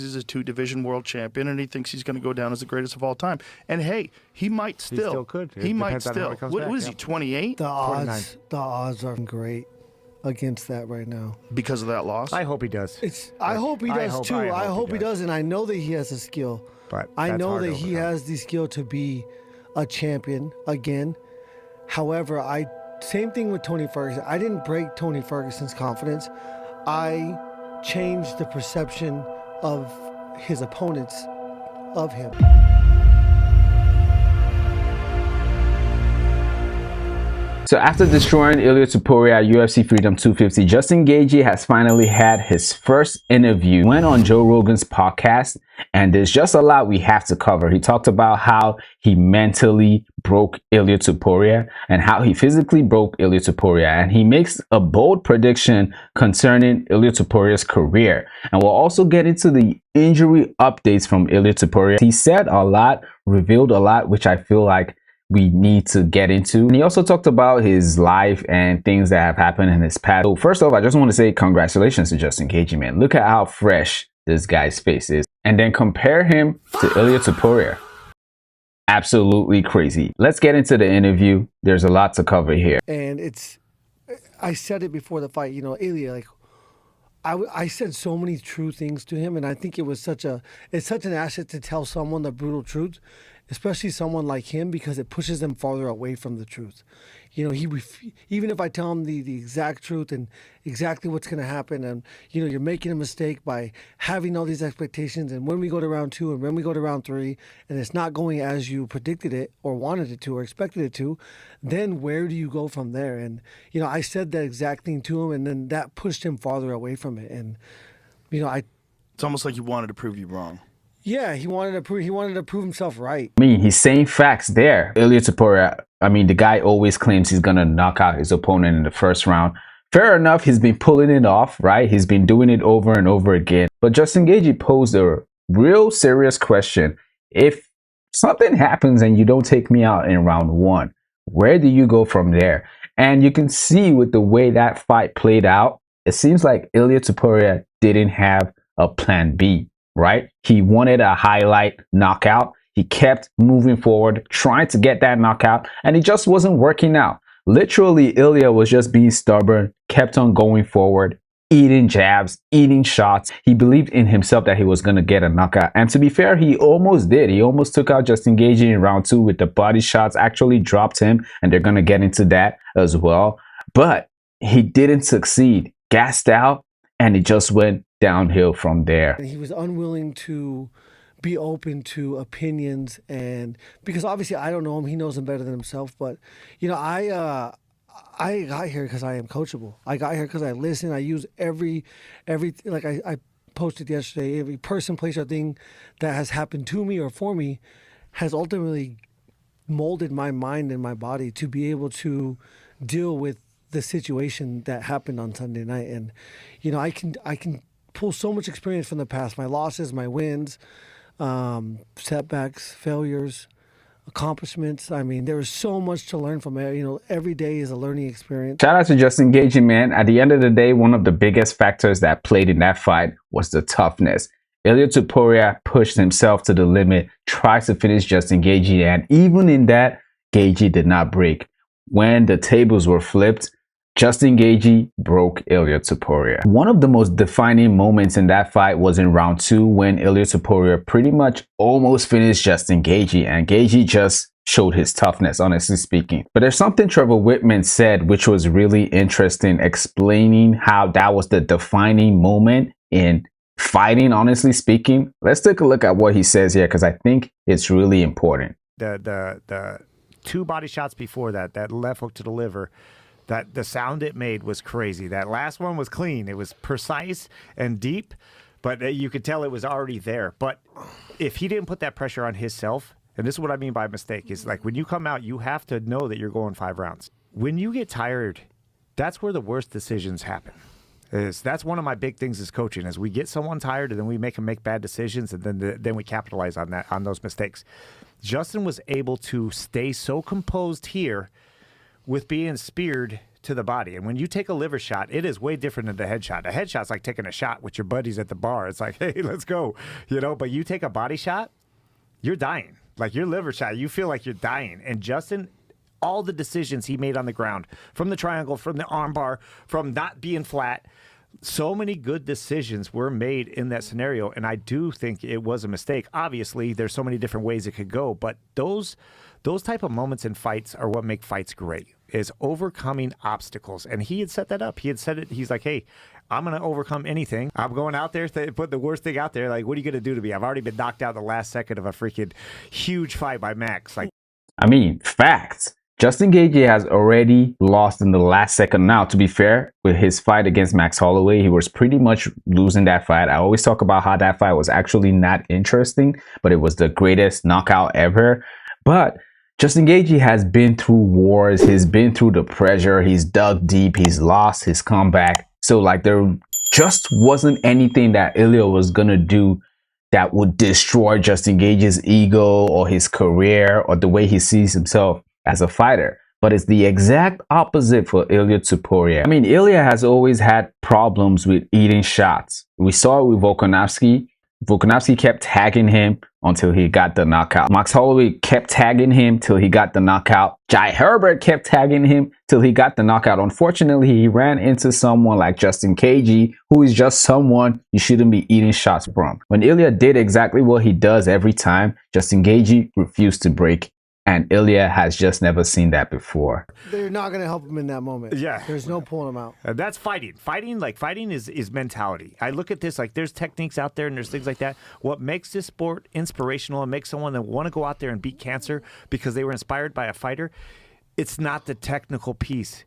He's a 2-division world champion, and he thinks he's going to go down as the greatest of all time. And hey, he might still. He still could. He might still. What is he, 28? The odds are great against that right now. Because of that loss? I hope he does. I hope he does too. I hope he does, and I know that he has the skill. But I know that he has the skill to be a champion again. However, same thing with Tony Ferguson. I didn't break Tony Ferguson's confidence. I changed the perception of his opponents of him. So after destroying Ilia Topuria at UFC Freedom 250, Justin Gaethje has finally had his first interview. Went on Joe Rogan's podcast, and there's just a lot we have to cover. He talked about how he mentally broke Ilia Topuria and how he physically broke Ilia Topuria, and he makes a bold prediction concerning Ilia Topuria's career. And we'll also get into the injury updates from Ilia Topuria. He said a lot, revealed a lot, which I feel like we need to get into. And he also talked about his life and things that have happened in his past. So first off, I just want to say congratulations to Justin Gaethje, man. Look at how fresh this guy's face is. And then compare him to Ilia Topuria. Absolutely crazy. Let's get into the interview. There's a lot to cover here. And I said it before the fight, Ilia, like, I said so many true things to him, and I think it's such an asset to tell someone the brutal truth, especially someone like him, because it pushes them farther away from the truth. Even if I tell him the exact truth and exactly what's going to happen, and you're making a mistake by having all these expectations, and when we go to round 2 and when we go to round 3 and it's not going as you predicted it or wanted it to or expected it to, then where do you go from there? And I said that exact thing to him, and then that pushed him farther away from it. And it's almost like you wanted to prove you wrong. Yeah, he wanted to prove himself right. I mean, he's saying facts there. Ilia Topuria, the guy always claims he's going to knock out his opponent in the first round. Fair enough, he's been pulling it off, right? He's been doing it over and over again. But Justin Gaethje posed a real serious question. If something happens and you don't take me out in round 1, where do you go from there? And you can see with the way that fight played out, it seems like Ilia Topuria didn't have a plan B. Right? He wanted a highlight knockout. He kept moving forward, trying to get that knockout, and it just wasn't working out. Literally, Ilia was just being stubborn, kept on going forward, eating jabs, eating shots. He believed in himself that he was going to get a knockout. And to be fair, he almost did. He almost took out Justin Gaethje in round 2 with the body shots, actually dropped him, and they're going to get into that as well. But he didn't succeed, gassed out, and it just went downhill from there. And he was unwilling to be open to opinions, and because obviously I don't know him, he knows him better than himself. But I got here because I am coachable. I got here because I listen. I use every like I posted yesterday. Every person, place, or thing that has happened to me or for me has ultimately molded my mind and my body to be able to deal with the situation that happened on Sunday night. And I can pull so much experience from the past, my losses, my wins, setbacks, failures, accomplishments. There is so much to learn from it. Every day is a learning experience. Shout out to Justin Gaethje, man. At the end of the day, one of the biggest factors that played in that fight was the toughness. Ilia Topuria pushed himself to the limit, tried to finish Justin Gaethje, and even in that, Gaethje did not break. When the tables were flipped, Justin Gaethje broke Ilia Topuria. One of the most defining moments in that fight was in round 2 when Ilia Topuria pretty much almost finished Justin Gaethje, and Gaethje just showed his toughness, honestly speaking. But there's something Trevor Wittman said which was really interesting, explaining how that was the defining moment in fighting, honestly speaking. Let's take a look at what he says here, because I think it's really important. The 2 body shots before that left hook to the liver, that the sound it made was crazy. That last one was clean. It was precise and deep, but you could tell it was already there. But if he didn't put that pressure on himself, and this is what I mean by mistake, is like when you come out, you have to know that you're going 5 rounds. When you get tired, that's where the worst decisions happen. That's one of my big things as coaching, is we get someone tired and then we make them make bad decisions, and then we capitalize on those mistakes. Justin was able to stay so composed here with being speared to the body. And when you take a liver shot, it is way different than the headshot. A headshot's like taking a shot with your buddies at the bar. It's like, hey, let's go. But you take a body shot, you're dying. Like your liver shot, you feel like you're dying. And Justin, all the decisions he made on the ground, from the triangle, from the armbar, from not being flat, so many good decisions were made in that scenario, and I do think it was a mistake. Obviously, there's so many different ways it could go, but those type of moments in fights are what make fights great, is overcoming obstacles. And he had set that up. He had said it. He's like, hey, I'm going to overcome anything. I'm going out there to put the worst thing out there. Like, what are you going to do to me? I've already been knocked out the last second of a freaking huge fight by Max. Like, I mean, facts. Justin Gaethje has already lost in the last second. Now, to be fair, with his fight against Max Holloway, he was pretty much losing that fight. I always talk about how that fight was actually not interesting, but it was the greatest knockout ever. But Justin Gaethje has been through wars. He's been through the pressure. He's dug deep. He's lost his comeback. So, like, there just wasn't anything that Ilia was going to do that would destroy Justin Gaethje's ego or his career or the way he sees himself as a fighter. But it's the exact opposite for Ilia Topuria. I mean, Ilia has always had problems with eating shots. We saw it with Volkanovski. Volkanovski kept tagging him until he got the knockout. Max Holloway kept tagging him till he got the knockout. Jai Herbert kept tagging him till he got the knockout. Unfortunately, he ran into someone like Justin Gaethje, who is just someone you shouldn't be eating shots from. When Ilia did exactly what he does every time, Justin Gaethje refused to break. And Ilia has just never seen that before. They're not going to help him in that moment. Yeah. There's no pulling him out. That's fighting. Fighting is mentality. I look at this like there's techniques out there and there's things like that. What makes this sport inspirational and makes someone that want to go out there and beat cancer because they were inspired by a fighter, it's not the technical piece.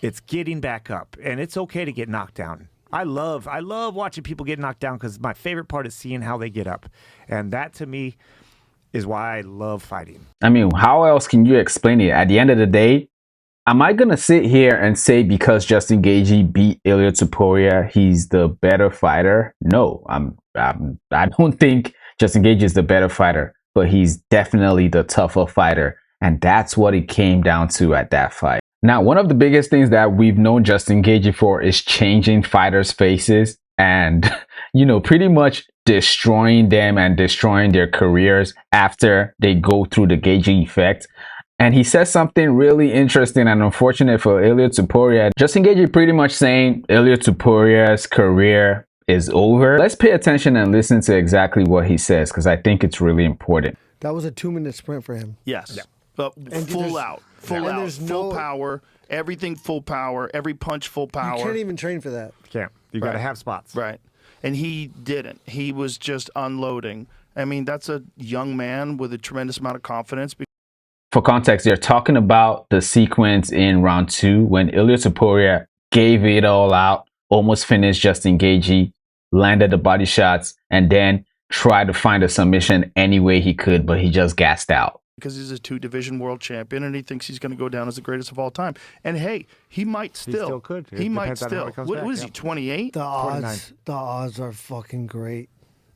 It's getting back up. And it's okay to get knocked down. I love watching people get knocked down because my favorite part is seeing how they get up. And that to me is why I love fighting. I mean, how else can you explain it? At the end of the day, am I going to sit here and say because Justin Gaethje beat Ilia Topuria, he's the better fighter? No, I don't think Justin Gaethje is the better fighter, but he's definitely the tougher fighter. And that's what it came down to at that fight. Now, one of the biggest things that we've known Justin Gaethje for is changing fighters' faces and, pretty much destroying them and destroying their careers after they go through the Gaethje effect. And he says something really interesting and unfortunate for Ilia Topuria. Justin Gaethje pretty much saying Ilia Topuria's career is over. Let's pay attention and listen to exactly what he says, because I think it's really important. That was a 2-minute sprint for him. Yes. Yeah. But full out, full power, everything full power, every punch full power. You can't even train for that. Can't. You got to have spots. Right. And he didn't. He was just unloading. I mean, that's a young man with a tremendous amount of confidence. For context, they're talking about the sequence in round 2 when Ilia Topuria gave it all out, almost finished Justin Gaethje, landed the body shots, and then tried to find a submission any way he could, but he just gassed out. Because he's a 2-division world champion and he thinks he's going to go down as the greatest of all time. And hey, he might still. He still could. He might still. What is he, 28? The odds are fucking great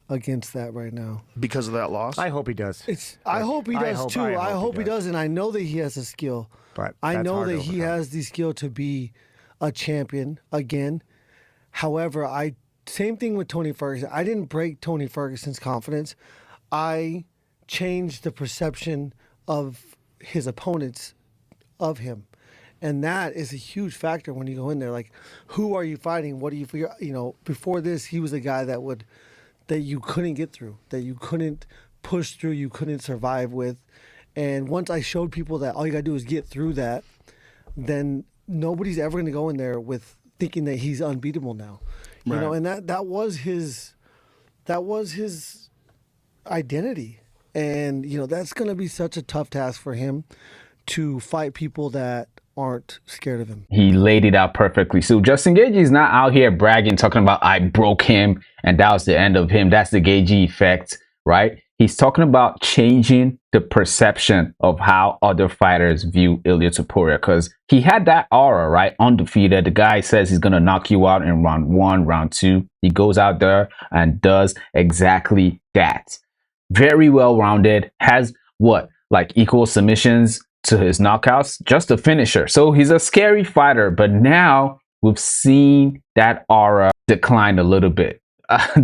against that right now. Because of that loss? I hope he does. I hope he does too. I hope he does, and I know that he has a skill. But I know that he has the skill to be a champion again. However, same thing with Tony Ferguson. I didn't break Tony Ferguson's confidence. I changed the perception of his opponents of him. And that is a huge factor when you go in there. Like, who are you fighting? What do you figure? Before this, he was a guy that you couldn't get through, that you couldn't push through, you couldn't survive with. And once I showed people that all you gotta do is get through that, then nobody's ever gonna go in there with thinking that he's unbeatable now. You know, and that was his identity. And, that's going to be such a tough task for him to fight people that aren't scared of him. He laid it out perfectly. So Justin Gaethje is not out here bragging, talking about I broke him and that was the end of him. That's the Gaethje effect, right? He's talking about changing the perception of how other fighters view Ilia Topuria, because he had that aura, right? Undefeated. The guy says he's going to knock you out in round 1, round 2. He goes out there and does exactly that. Very well-rounded, has equal submissions to his knockouts, just a finisher. So he's a scary fighter, but now we've seen that aura decline a little bit.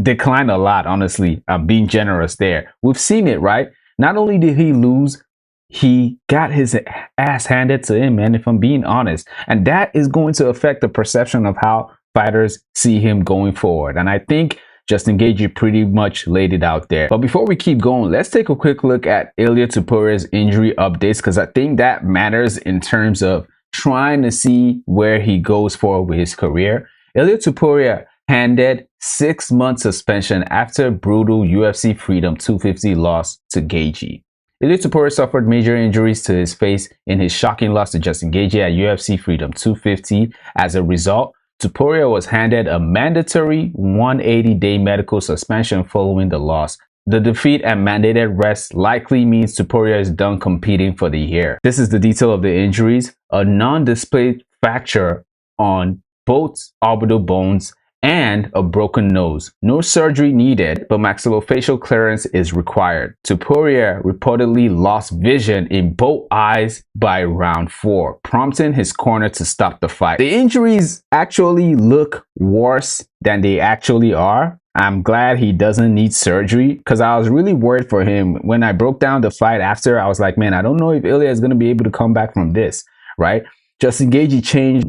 Decline a lot, honestly. I'm being generous there. We've seen it, right? Not only did he lose, he got his ass handed to him, man, if I'm being honest. And that is going to affect the perception of how fighters see him going forward. And I think Justin Gaethje pretty much laid it out there. But before we keep going, let's take a quick look at Ilia Topuria's injury updates, because I think that matters in terms of trying to see where he goes forward with his career. Ilia Topuria handed 6-month suspension after brutal UFC Freedom 250 loss to Gaethje. Ilia Topuria suffered major injuries to his face in his shocking loss to Justin Gaethje at UFC Freedom 250. As a result, Topuria was handed a mandatory 180-day medical suspension following the loss. The defeat and mandated rest likely means Topuria is done competing for the year. This is the detail of the injuries: a non-displayed fracture on both orbital bones and a broken nose. No surgery needed, but maxillofacial clearance is required. Topuria reportedly lost vision in both eyes by round 4, prompting his corner to stop the fight. The injuries actually look worse than they actually are. I'm glad he doesn't need surgery, because I was really worried for him. When I broke down the fight after, I was like, man, I don't know if Ilia is going to be able to come back from this, right? Justin Gaethje changed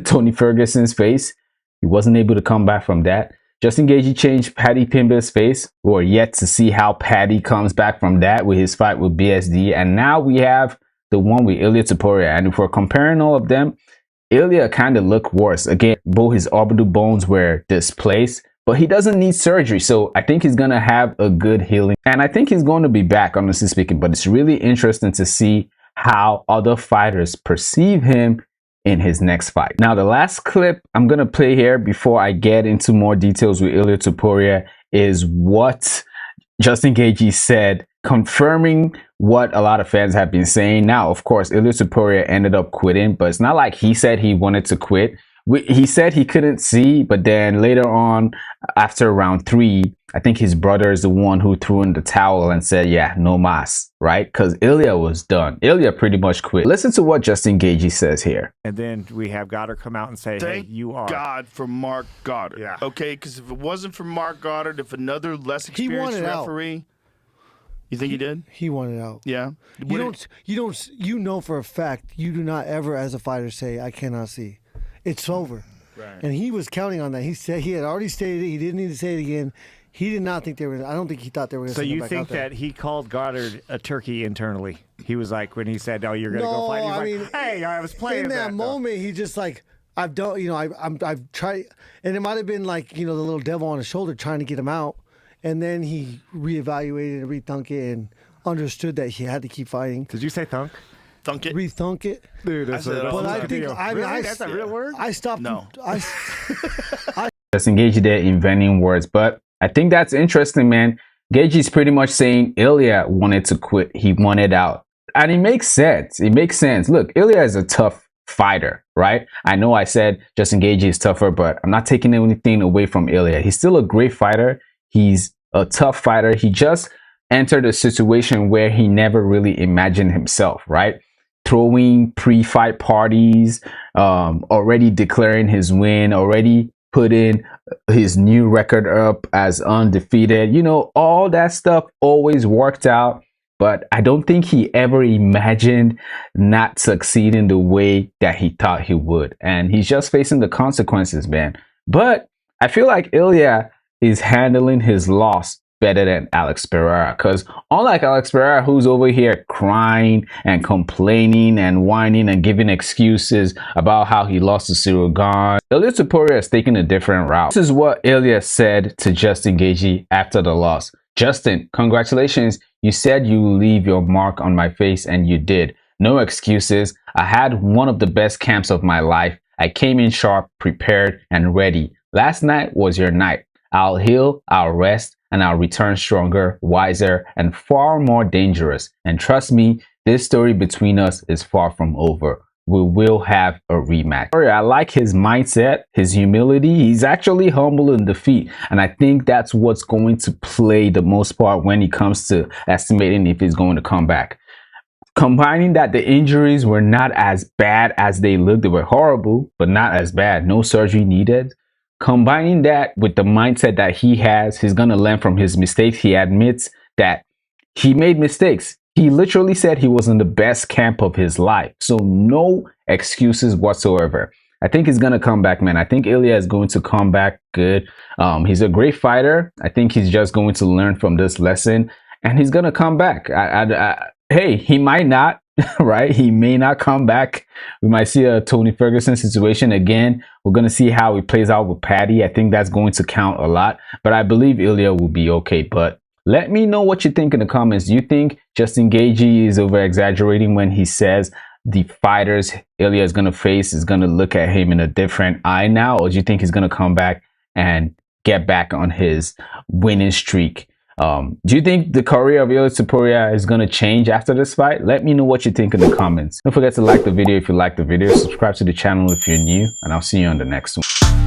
Tony Ferguson's face. He wasn't able to come back from that. Justin Gaethje changed Paddy Pimble's face. We're yet to see how Paddy comes back from that with his fight with BSD. And now we have the one with Ilia Topuria. And if we're comparing all of them, Ilia kind of looked worse. Again, both his orbital bones were displaced, but he doesn't need surgery. So I think he's going to have a good healing. And I think he's going to be back, honestly speaking. But it's really interesting to see how other fighters perceive him in his next fight. Now, the last clip I'm going to play here before I get into more details with Ilia Topuria is what Justin Gaethje said, confirming what a lot of fans have been saying. Now, of course, Ilia Topuria ended up quitting, but it's not like he said he wanted to quit. He said he couldn't see, but then later on, after round 3, I think his brother is the one who threw in the towel and said, yeah, no mas, right? Because Ilia was done. Ilia pretty much quit. Listen to what Justin Gaethje says here. And then we have Goddard come out and say, Thank hey, you are. God for Mark Goddard. Yeah. Okay, because if it wasn't for Mark Goddard, if another less experienced referee, you think he did? He wanted out. Yeah. You know for a fact you do not ever as a fighter say I cannot see. It's over. Right. And he was counting on that. He said he had already stated it. He didn't need to say it again. He did not think they were. I don't think he thought they were going to. So send him you back think out there. that he called Goddard a turkey internally? He was like, when he said, "Oh, you're going to go fight," he was like, "Hey, I was playing." In that moment, he just like, I've done. You know, I've tried, and it might have been like, the little devil on his shoulder trying to get him out, and then he reevaluated and rethunk it and understood that he had to keep fighting. Did you say thunk? Thunk it. Rethunk it. Dude, that's But I think really? That's a real word. I stopped. No. Justin Gaethje there inventing words, but I think that's interesting, man. Gaethje's pretty much saying Ilia wanted to quit. He wanted out. And it makes sense. It makes sense. Look, Ilia is a tough fighter, right? I know I said Justin Gaethje is tougher, but I'm not taking anything away from Ilia. He's still a great fighter. He's a tough fighter. He just entered a situation where he never really imagined himself, right? Throwing pre-fight parties, already declaring his win, already putting his new record up as undefeated. All that stuff always worked out, but I don't think he ever imagined not succeeding the way that he thought he would. And he's just facing the consequences, man. But I feel like Ilia is handling his loss better than Alex Pereira, because unlike Alex Pereira, who's over here crying and complaining and whining and giving excuses about how he lost to Cyril Gane, Ilia Topuria is taking a different route. This is what Ilia said to Justin Gaethje after the loss. Justin, congratulations. You said you will leave your mark on my face, and you did. No excuses. I had one of the best camps of my life. I came in sharp, prepared, and ready. Last night was your night. I'll heal, I'll rest, and I'll return stronger, wiser, and far more dangerous. And trust me, this story between us is far from over. We will have a rematch. I like his mindset, his humility. He's actually humble in defeat. And I think that's what's going to play the most part when it comes to estimating if he's going to come back. Combining that the injuries were not as bad as they looked, they were horrible, but not as bad. No surgery needed. Combining that with the mindset that he has, he's going to learn from his mistakes. He admits that he made mistakes. He literally said he was in the best camp of his life. So no excuses whatsoever. I think he's going to come back, man. I think Ilia is going to come back good. He's a great fighter. I think he's just going to learn from this lesson and he's going to come back. Hey, he might not, right? He may not come back. We might see a Tony Ferguson situation again. We're going to see how it plays out with Paddy. I think that's going to count a lot, but I believe Ilia will be okay. But let me know what you think in the comments. Do you think Justin Gaethje is over-exaggerating when he says the fighters Ilia is going to face is going to look at him in a different eye now? Or do you think he's going to come back and get back on his winning streak? Do you think the career of Ilia Topuria is going to change after this fight? Let me know what you think in the comments. Don't forget to like the video if you like the video. Subscribe to the channel if you're new. And I'll see you on the next one.